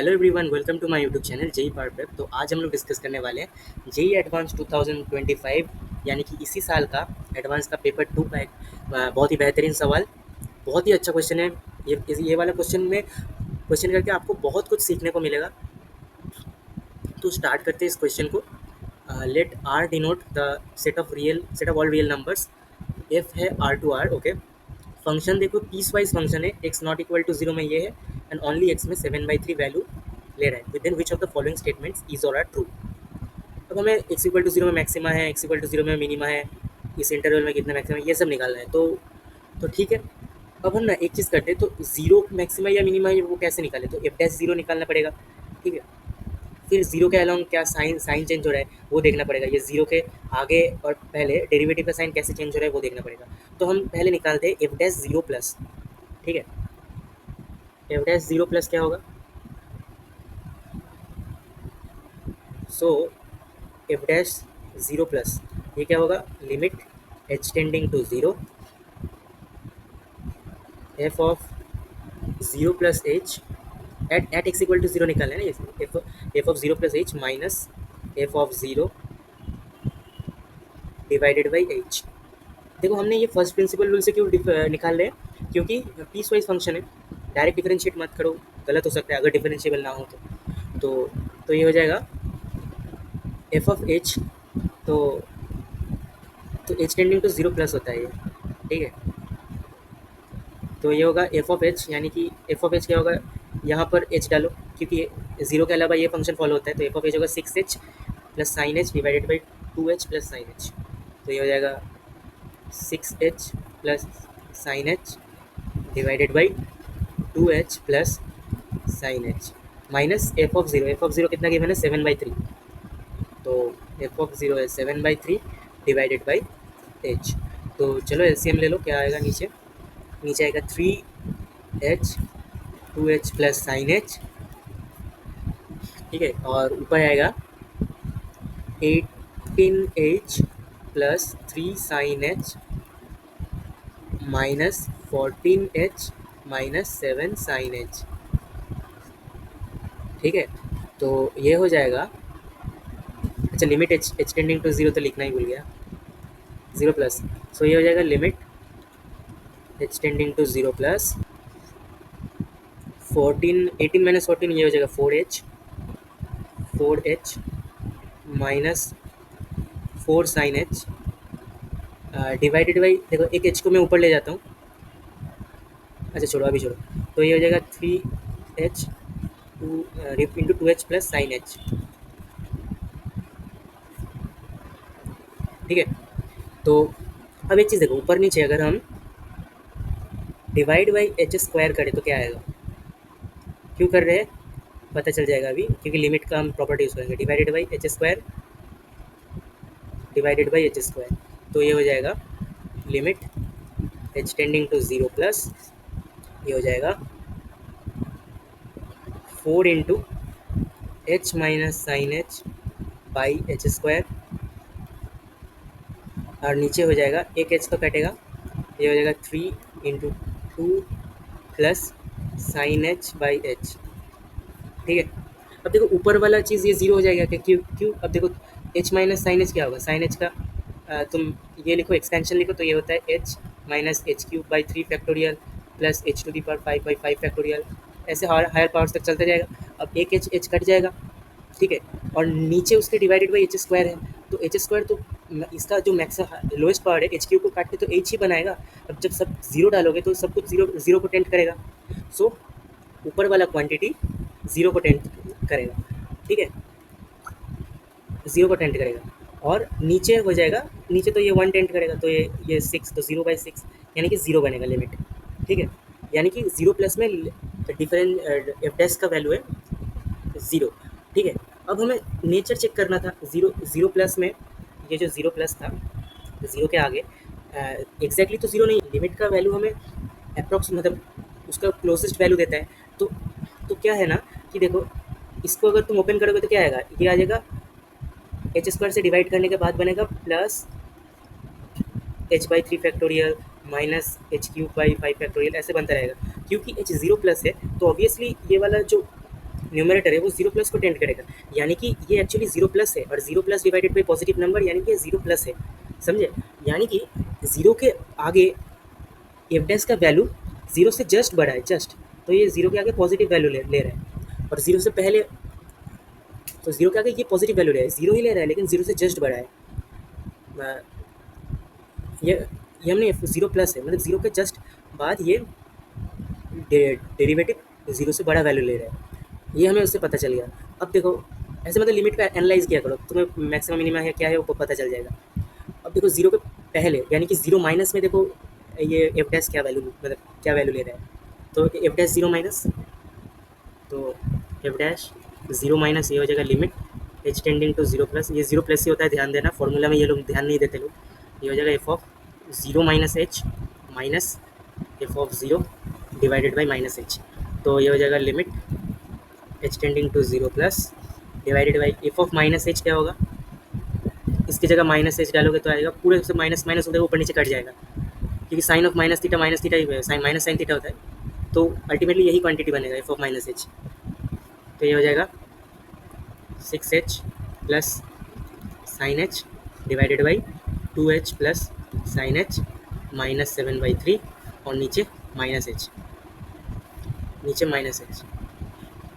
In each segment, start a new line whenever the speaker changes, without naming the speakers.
Hello everyone, welcome to my YouTube channel JEE power prep. तो आज हम लोग डिस्कस करने वाले हैं जेई एडवांस 2025 यानी कि इसी साल का एडवांस का पेपर 2 का एक बहुत ही बेहतरीन सवाल। बहुत ही अच्छा क्वेश्चन है। ये वाला क्वेश्चन करके आपको बहुत कुछ सीखने को मिलेगा। तो स्टार्ट करते हैं इस क्वेश्चन को। Let R denote the set of all real numbers. F है R to R, okay. Function देखो पीस वाइज फंक्शन है, x not equal to zero में ये है एंड ओनली एक्स में 7/3 वैल्यू ले रहा है। With in which of the following statements is और आर ट्रू। अब हमें एक्स इक्वल टू जीरो में मैक्सिमा है, एक्स इक्वल टू जीरो में मिनिमा है, इस इंटरवल में कितना मैक्सिमा है, ये सब निकालना है। तो ठीक है। अब हम ना एक चीज़ करते हैं, तो जीरो मैक्सिमा या मिनिमा है वो कैसे निकाले, तो एफ डैश जीरो निकालना पड़ेगा। ठीक है। फिर जीरो के अलॉन्ग क्या साइन साइन चेंज हो रहा है वो देखना पड़ेगा। ये जीरो के आगे और पहले डेरिवेटिव का साइन कैसे चेंज हो रहा है वो देखना पड़ेगा। तो हम पहले निकालते हैं एफ डैश जीरो प्लस। ठीक है। एफ डैश जीरो प्लस क्या होगा, so F dash zero plus ये क्या होगा, limit h tending to zero f of zero plus h at x equal to zero निकालना है ना। ये f of zero plus h minus f of zero divided by h. देखो हमने ये फर्स्ट प्रिंसिपल रूल से क्यों निकाल रहे हैं, क्योंकि पीस वाइज फंक्शन है। डायरेक्ट डिफरेंशिएट मत करो, गलत हो सकता है अगर डिफरेंशिएबल ना हो तो तो ये हो जाएगा एफ ऑफ एच। तो तो h tending to zero plus होता है ये। ठीक है। तो ये होगा एफ ऑफ एच, यानी कि एफ ऑफ एच क्या होगा, यहाँ पर एच डालो क्योंकि जीरो के अलावा ये फंक्शन फॉलो होता है। तो एफ ऑफ एच होगा 6h plus sign h divided by 2h plus sine h. तो ये हो जाएगा 6h plus sign h divided by 2h plus sign h minus f of zero कितना गिवन है, 7/3। तो एफ ऑफ जीरो है 7/3 divided by H. तो चलो एलसीएम ले लो, क्या आएगा नीचे, नीचे आएगा 3h 2h plus sign h. ठीक है। और ऊपर आएगा 18h plus 3 sine h minus 14h minus 7 sine h. ठीक है। तो ये हो जाएगा, अच्छा limit h tending to zero तो लिखना ही भूल गया, जीरो प्लस। सो ये हो जाएगा limit h tending to zero plus 14 18 minus 14 ये हो जाएगा 4h minus 4 sine h divided by, देखो एक एच को मैं ऊपर ले जाता हूँ, अच्छा छोड़ो अभी छोड़ो। तो ये हो जाएगा 3h into 2h plus sign h. ठीक है। तो अब एक चीज़ देखो, ऊपर नीचे अगर हम डिवाइड बाई एच स्क्वायर करें तो क्या आएगा, क्यों कर रहे हैं पता चल जाएगा अभी, क्योंकि लिमिट का हम प्रॉपर्टी यूज़ करेंगे। Divided by h square divided by h square, तो ये हो जाएगा limit h tending to zero plus ये हो जाएगा 4 into h minus sine h by h square, और नीचे हो जाएगा एक एच तो कटेगा, ये हो जाएगा 3 into 2 plus sign h by H. ठीक है। अब देखो ऊपर वाला चीज़ ये जीरो हो जाएगा क्या, क्यों क्यों, अब देखो एच माइनस साइन एच क्या होगा, साइन एच का तुम ये लिखो एक्सटेंशन लिखो, तो ये होता है h minus h cube by 3 factorial plus h to the power 5/5 factorial. ऐसे हायर पावर्स तक चलता जाएगा। अब एक एच कट जाएगा। ठीक है। और नीचे उसके डिवाइडेड बाई एच स्क्वायर है, तो एच स्क्वायर तो इसका जो मैक्स लोएस्ट पावर है एच क्यू को काट के तो एच ही बनाएगा। अब जब सब जीरो डालोगे तो सब कुछ जीरो जीरो को टेंट करेगा। सो ऊपर वाला क्वांटिटी जीरो को टेंट करेगा। ठीक है, जीरो को टेंट करेगा। और नीचे हो जाएगा, नीचे तो ये 1 टेंट करेगा, तो ये 6, तो 0/6 यानी कि जीरो बनेगा लिमिट। ठीक है। यानी कि जीरो प्लस में डिफरेंट एफ डैश का वैल्यू है ज़ीरो। ठीक है। अब हमें नेचर चेक करना था ज़ीरो ज़ीरो प्लस में, ये जो ज़ीरो प्लस था ज़ीरो के आगे एग्जैक्टली तो ज़ीरो नहीं, लिमिट का वैल्यू हमें अप्रॉक्स मतलब उसका क्लोजेस्ट वैल्यू देता है। तो क्या है ना कि देखो इसको अगर तुम ओपन करोगे तो क्या आएगा, ये आ जाएगा एच स्क्वायर से डिवाइड करने के बाद बनेगा plus h/3 factorial minus h cube by 5 factorial, ऐसे बनता रहेगा। क्योंकि h जीरो प्लस है तो ऑब्वियसली ये वाला जो न्यूमरेटर है वो जीरो प्लस को टेंड करेगा, यानी कि ये एक्चुअली जीरो प्लस है, और zero plus divided by positive number यानी कि जीरो प्लस है, समझे। यानी कि जीरो के आगे एफ डैश का वैल्यू जीरो से जस्ट बड़ा है, जस्ट, तो ये जीरो के आगे पॉजिटिव वैल्यू ले रहा है, और जीरो से पहले, तो जीरो के आगे ये पॉजिटिव वैल्यू ले रहा है, जीरो ही ले रहा है लेकिन जीरो से जस्ट बड़ा है। ये हमने जीरो प्लस है, मतलब जीरो के जस्ट बाद ये डेरिवेटिव जीरो से बड़ा वैल्यू ले रहा है, ये हमें उससे पता चल गया। अब देखो ऐसे मतलब लिमिट का एनालाइज किया करो, तुम्हें मैक्सिमम मिनिमा है क्या है वो पता चल जाएगा। अब देखो जीरो के पहले यानी कि जीरो माइनस में देखो ये एफ डैश क्या वैल्यू, मतलब क्या वैल्यू ले रहा है, तो एफ डैश जीरो माइनस, तो एफ डैश जीरो माइनस ये हो जाएगा limit h tending to zero plus, ये जीरो प्लस ही होता है, ध्यान देना, फॉर्मूला में ये लोग ध्यान नहीं देते लोग, ये हो जाएगा f of zero minus h minus f of zero divided by minus h, तो ये हो जाएगा limit h tending to zero plus divided by f of minus h क्या होगा, इसकी जगह माइनस एच डालोगे तो आएगा, पूरे से माइनस माइनस होता है ऊपर नीचे कट जाएगा, क्योंकि साइन ऑफ माइनस थीटा ही साइन माइनस साइन थीटा होता है, तो अल्टीमेटली यही क्वांटिटी बनेगा एफ ऑफ माइनस एच, तो ये हो जाएगा 6h plus sign h divided by 2h plus sign h minus 7/3, और नीचे माइनस एच, नीचे माइनस एच,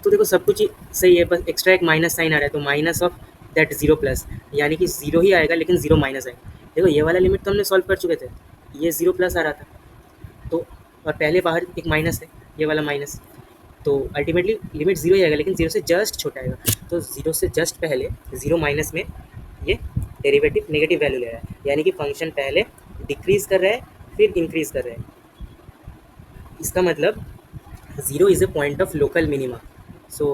तो देखो सब कुछ सही है, बस एक्स्ट्रा एक माइनस साइन आ रहा है, तो minus of that zero plus, यानी कि जीरो ही आएगा लेकिन जीरो माइनस आएगा। देखो ये वाला लिमिट तो हमने सॉल्व कर चुके थे, ये जीरो प्लस आ रहा था, तो और पहले बाहर एक माइनस है, ये वाला माइनस, तो अल्टीमेटली लिमिट जीरो ही आएगा लेकिन जीरो से जस्ट छोटा आएगा, तो जीरो से जस्ट पहले जीरो माइनस में ये डेरिवेटिव नेगेटिव वैल्यू ले रहा है, यानी कि फंक्शन पहले डिक्रीज कर रहा है फिर इंक्रीज कर रहा है, इसका मतलब zero is a point of local minima. So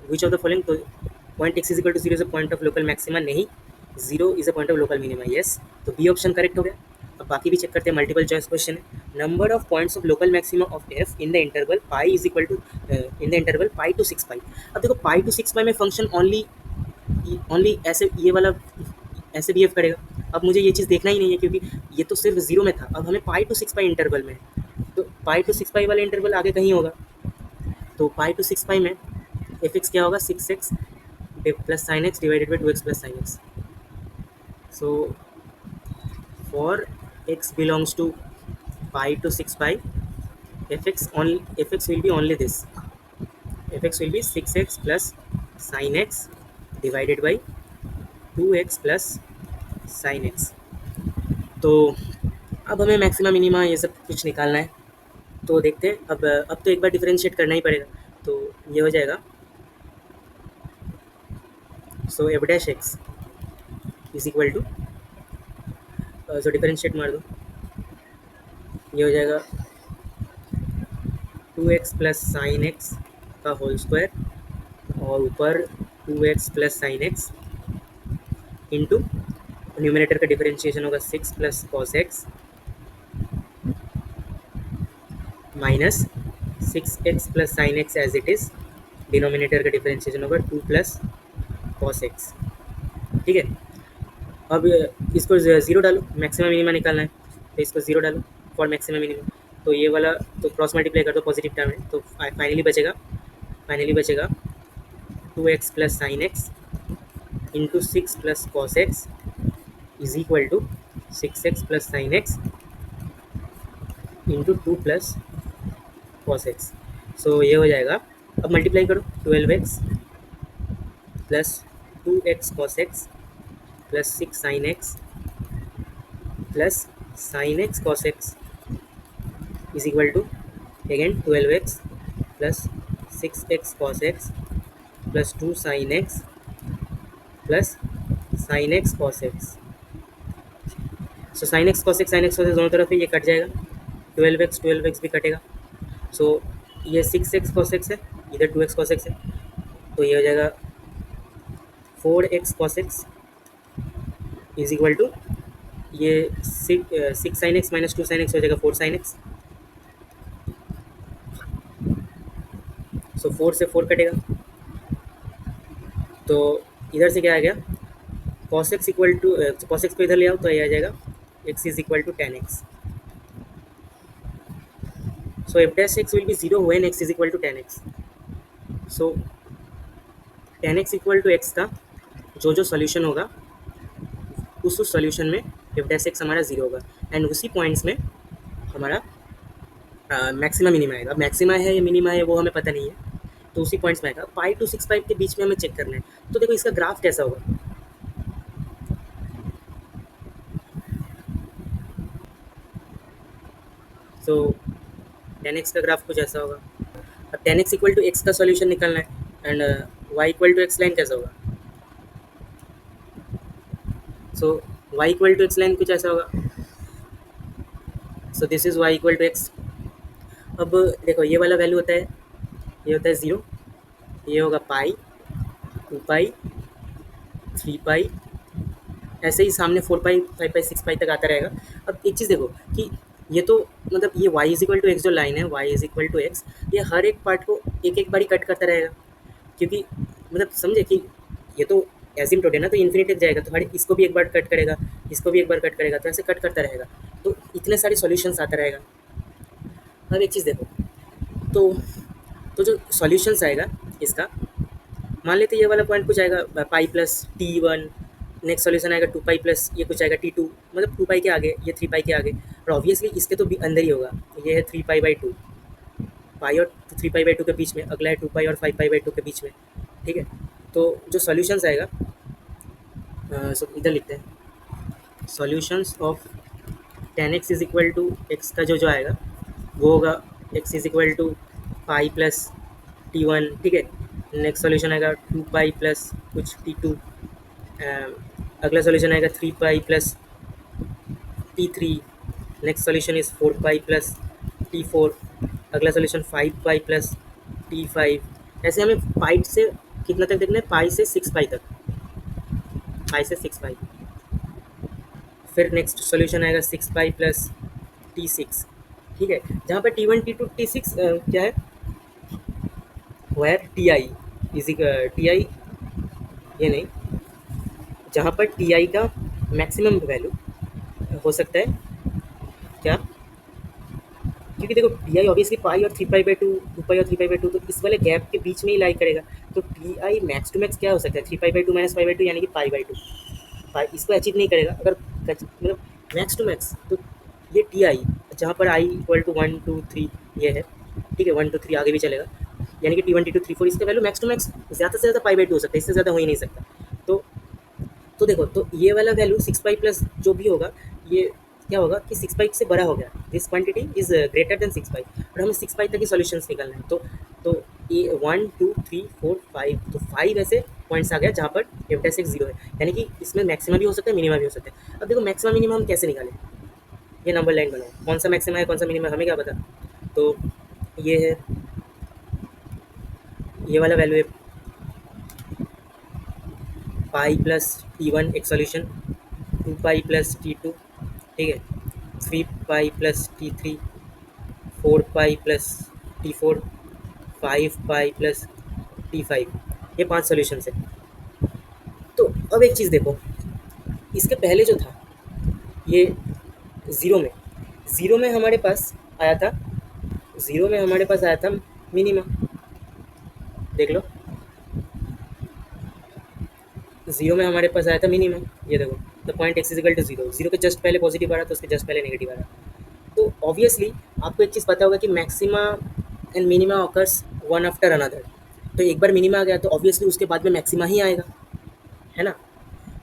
which of the following, तो point x is equal to zero is a point of local maxima, नहीं, zero is a point of local minima, yes, तो B option correct हो गया। अब बाकी भी check करते हैं, मल्टीपल चॉइस क्वेश्चन है, number of points of local maxima of F in the interval pi is equal to, in the interval pi to 6 pi. अब देखो पाई टू 6 पाई में फंक्शन ओनली ऐसे ये वाला ऐसे बिहेव करेगा, अब मुझे ये चीज़ देखना ही नहीं है क्योंकि ये तो सिर्फ जीरो में था, अब हमें पाई टू 6 पाई इंटरवल में है, तो पाई टू 6 पाई वाला इंटरवल आगे कहीं होगा, तो पाई टू 6 पाई में एफ एक्स क्या होगा 6x plus sine x divided by 2x plus sine x, so for x belongs to pi to 6 pi, fx will be only this, fx will be 6x plus sin x divided by 2x plus sin x, तो अब हमें maxima minima ये सब कुछ निकालना है, तो देखते हैं, अब तो एक बार डिफरेंशिएट करना ही पड़ेगा, तो ये हो जाएगा, so F dash x is equal to, so differentiate मार दो, ये हो जाएगा 2x प्लस साइन एक्स का होल स्क्वायर, और ऊपर 2x plus sine x into numerator का डिफरेंशिएशन होगा 6 plus cos x minus 6x plus sine x as it is, denominator का डिफरेंशिएशन होगा 2 प्लस कॉस एक्स, ठीक है। अब इसको ज़ीरो डालो, मैक्सिमम मिनिमा निकालना है, तो इसको ज़ीरो डालो फॉर मैक्सिमम मिनिमा, तो ये वाला तो क्रॉस मल्टीप्लाई कर दो पॉजिटिव टर्म है, तो फाइनली बचेगा 2x plus sine x into 6 plus cos x is equal to 6x plus sine x into 2 plus cos x, so ये हो जाएगा, अब मल्टीप्लाई करो 12x plus 2x cos x plus 6 sine x plus sine x cos x is equal to again 12x plus 6x cos x plus 2 sine x plus sine x cos x, so sine x cos x दोनों तरफ है, ये cut जाएगा, 12x भी कटेगा, सो ये 6x cos x है, इधर 2x कॉस एक्स है, तो ये हो जाएगा 4x cos x is equal to, ये 6 sine x minus 2 sine x हो जाएगा 4 साइन एक्स, सो 4 से 4 कटेगा, तो इधर से क्या आ गया cos x equal to, cos x को इधर ले आओ तो ये आ जाएगा x is equal to 10x, so F dash x will be 0 when x is equal to 10x, so 10x equal to x का जो सोल्यूशन होगा उस सोल्यूशन में एफ डैश एक्स हमारा 0 होगा, एंड उसी पॉइंट्स में हमारा मैक्सिमा मिनिमा आएगा। मैक्सिमा है या मिनिमा है वो हमें पता नहीं है, तो उसी पॉइंट्स में आएगा। 5 to 6 5 के बीच में हमें चेक करना है। तो देखो इसका ग्राफ कैसा होगा, सो 10x का ग्राफ कुछ ऐसा होगा। अब 10x इक्वल टू एक्स का सॉल्यूशन निकालना है, and y equal to x line कैसा होगा, so y equal to x line कुछ ऐसा होगा। So this is y equal to x. अब देखो ये वाला वैल्यू होता है, ये होता है 0, ये होगा पाई, 2 पाई, 3 पाई, ऐसे ही सामने 4 पाई, 5 पाई, 6 पाई तक आता रहेगा। अब एक चीज़ देखो कि ये तो मतलब ये y is equal to x जो लाइन है, y is equal to x, ये हर एक पार्ट को एक एक बारी कट करता रहेगा, क्योंकि मतलब समझे कि ये तो एसिम्प्टोट है ना, तो इन्फिनिटी तक जाएगा, तो हर इसको भी एक बार कट करेगा, इसको भी एक बार कट करेगा, तो ऐसे कट करता रहेगा, तो इतने सारे सॉल्यूशंस आता रहेगा। अब एक चीज़ देखो, तो जो सॉल्यूशंस आएगा इसका, मान लेते ये वाला पॉइंट कुछ आएगा पाई प्लस T1, नेक्स्ट सॉल्यूशन आएगा 2 पाई प्लस ये कुछ आएगा T2, मतलब 2 पाई के आगे, ये 3 पाई के आगे, और ऑब्वियसली इसके तो भी अंदर ही होगा, ये है 3 पाई बाई 2, पाई और 3 पाई बाई 2 के बीच में, अगला है 2 पाई और 5 पाई बाई 2 के बीच में, ठीक है। तो जो सॉल्यूशंस आएगा, सो इधर लिखते हैं, solutions of 10x is equal to x का जो आएगा वो होगा x is equal to pi plus T1, ठीक है। नेक्स्ट सॉल्यूशन आएगा 2 पाई प्लस कुछ T2, अगला सॉल्यूशन आएगा 3 pi plus T3, next solution is 4 pi plus T4, अगला सॉल्यूशन 5 पाई प्लस T5। ऐसे हमें पाई से कितना तक देखना है, पाई से 6 पाई तक, पाई से 6 पाई। फिर नेक्स्ट सॉल्यूशन आएगा 6 पाई प्लस T6, ठीक है। जहाँ पर T1 T2 T6 क्या है, वेयर Ti इज Ti, ये नहीं, जहाँ पर Ti का मैक्सिमम वैल्यू हो सकता है क्या, क्योंकि देखो Ti ऑब्वियसली पाई और 3 पाई बाई 2, 2 पाई और 3 पाई बाई 2, तो इस वाले गैप के बीच में ही लाई करेगा, तो Ti मैक्स टू मैक्स क्या हो सकता है, 3 pi by 2 minus pi by 2 यानी कि पाई बाई 2, पाई इसको अचीव नहीं करेगा अगर मतलब मैक्स टू मैक्स। तो ये Ti जहाँ पर i इक्वल टू 1 2 3 ये है, ठीक है, 1 2 3 आगे भी चलेगा, यानी कि T1 T2 3 4 इसका वैल्यू मैक्स टू मैक्स ज़्यादा से ज़्यादा पाई बाई 2 हो सकता है, इससे ज़्यादा हो ही नहीं सकता। तो देखो, तो ये वाला वैल्यू 6 पाई प्लस जो भी होगा, ये क्या होगा कि 6 पाई से बड़ा हो गया, this quantity is greater than 6 पाई, और हमें 6 पाई तक ही सॉल्यूशंस निकालना है। तो ये 1 2 3 4 5, तो 5 ऐसे पॉइंट्स आ गया जहाँ पर एफ डैश एक्स 0 है, यानी कि इसमें मैक्सिमा भी हो सकता है, मिनिमा भी हो सकता है। अब देखो मैक्सिमा मिनिमा हम कैसे निकालें, ये नंबर लाइन बनाओ, कौन सा मैक्सिमा है कौन सा मिनिमा हमें क्या पता। तो ये है, ये वाला वैल्यू है पाई प्लस T1 एक सॉल्यूशन, 2 पाई प्लस T2, ठीक है, 3 pi plus T3, 4 pi plus T4, 5 pi plus T5, ये 5 सॉल्यूशंस है। तो अब एक चीज़ देखो, इसके पहले जो था ये ज़ीरो में हमारे पास आया था, ज़ीरो में हमारे पास आया था मिनिमा, देख लो, ज़ीरो में हमारे पास आया था मिनिमा, ये देखो, the point x is equal to zero, zero के जस्ट पहले पॉजिटिव आ रहा था, उसके जस्ट पहले नेगेटिव आ रहा। तो ऑब्वियसली आपको एक चीज़ पता होगा कि maxima and minima occurs one after another, तो एक बार मिनिमा आ गया तो ऑब्वियसली उसके बाद में मैक्सिमा ही आएगा, है ना।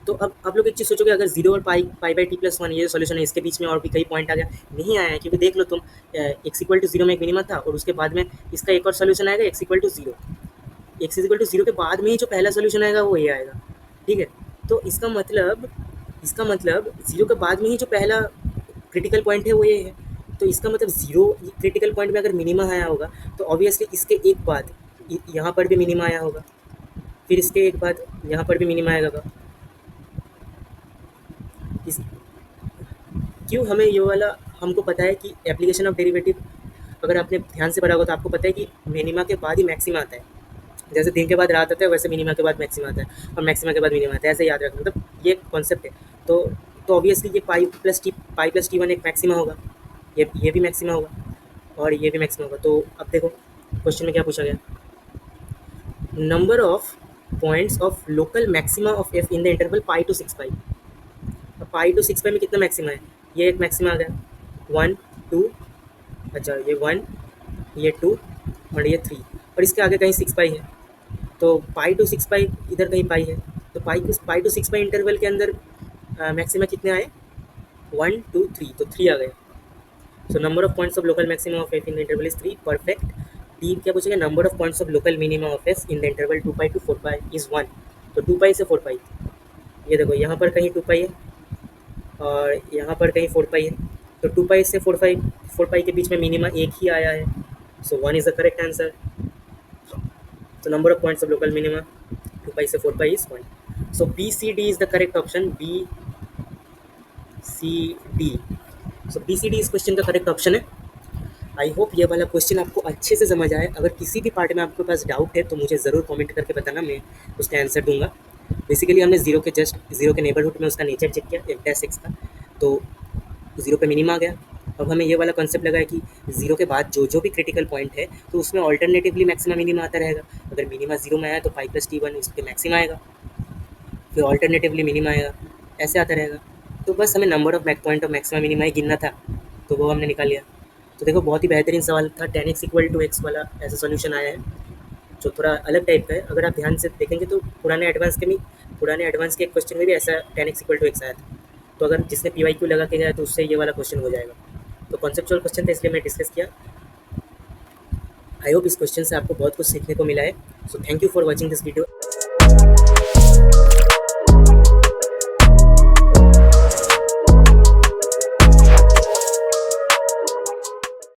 तो अब आप लोग एक चीज़ सोचोगे, अगर जीरो और पाई पाई बाई T+1 ये सोल्यूशन है, इसके बीच में और भी कई पॉइंट आ गया, नहीं आया है, क्योंकि देख लो तुम, एक्स इक्वल टू जीरो में एक मिनिमा था, और उसके बाद में इसका एक और सोल्यूशन आएगा x equal to zero, x equal to zero के बाद में ही जो पहला सोल्यूशन आएगा वो ये आएगा, ठीक है। तो इसका मतलब जीरो के बाद में ही जो पहला क्रिटिकल पॉइंट है वो ये है, तो इसका मतलब जीरो क्रिटिकल पॉइंट में अगर मिनिमा आया होगा, तो ऑब्वियसली इसके एक बाद यहाँ पर भी मिनिमा आया होगा, फिर इसके एक बाद यहाँ पर भी मिनिमा आएगा होगा। इस क्यों हमें ये वाला, हमको पता है कि एप्लीकेशन ऑफ डेरिवेटिव, अगर आपने ध्यान से पढ़ा होगा तो आपको पता है कि मिनिमा के बाद ही मैक्सिमा आता है, जैसे दिन के बाद रात आता है वैसे मिनिमा के बाद मैक्सिमा आता है, और मैक्सिमा के बाद मिनिमा आता है, ऐसे याद रखना, मतलब ये कॉन्सेप्ट है। तो ऑब्वियसली ये पाई प्लस T1 एक मैक्सिमा होगा, ये भी मैक्सिमा होगा, और ये भी मैक्सिमा होगा। तो अब देखो क्वेश्चन में क्या पूछा गया, number of points of local maxima of F in the interval pi to 6 pi. अब पाई टू 6 पाई में कितना मैक्सिमा है, ये एक मैक्सिमा आ गया 1 2, अच्छा ये 1 ये 2 और ये 3, और इसके आगे कहीं 6 पाई है, तो पाई टू 6 पाई इधर कहीं पाई है, तो पाई टू 6 पाई इंटरवल के अंदर मैक्सिमा कितने आए 1 2 3, तो 3 आ गए। So number of points of local maxima of F in the interval is 3, perfect. D क्या पूछेगा, number of points of local minima of F in the interval 2 pi to 4 pi is 1, तो 2 पाई से 4 पाई, ये देखो यहाँ पर कहीं 2 पाई है और यहाँ पर कहीं 4 पाई है, तो 2 पाई से 4 पाई के बीच में मिनिमा एक ही आया है, सो 1 is the correct answer. So number of points of local minima 2 pi से 4 pi is 1. So B C D is the correct option. B C D. So B C D इस क्वेश्चन का correct option है। I hope ये वाला question आपको अच्छे से समझ आए। अगर किसी भी पार्ट में आपके पास डाउट है तो मुझे ज़रूर कमेंट करके बताना, मैं उसका आंसर दूंगा। बेसिकली हमने जीरो के नेबरहुड में उसका नेचर चेक किया एफ डैश एक्स का, तो जीरो पे मिनिमा आ गया। अब हमें ये वाला कॉन्सेप्ट लगा है कि जीरो के बाद जो जो भी क्रिटिकल पॉइंट है तो उसमें ऑल्टरनेटिवली मैक्सिमा मिनिमा आता रहेगा। अगर मिनिमा जीरो में आया तो पाई प्लस T1 उसके मैक्सिमा आएगा, फिर ऑल्टरनेटिवली मिनिमा आएगा, ऐसे आता रहेगा। तो बस हमें number of point of maxima minima ही गिनना था, तो वो हमने निकाल लिया। तो देखो बहुत ही बेहतरीन सवाल था, tan x equal to x वाला ऐसा सोल्यूशन आया है जो थोड़ा अलग टाइप का है। अगर आप ध्यान से देखेंगे तो पुराने एडवांस के क्वेश्चन में भी ऐसा tan x equal to x आया था, तो अगर जिसने PYQ लगा के गया तो उससे ये वाला क्वेश्चन हो जाएगा। तो कॉन्सेप्चुअल क्वेश्चन था इसलिए मैं डिस्कस किया। आई होप इस क्वेश्चन से आपको बहुत कुछ सीखने को मिला है। So thank you for watching this video.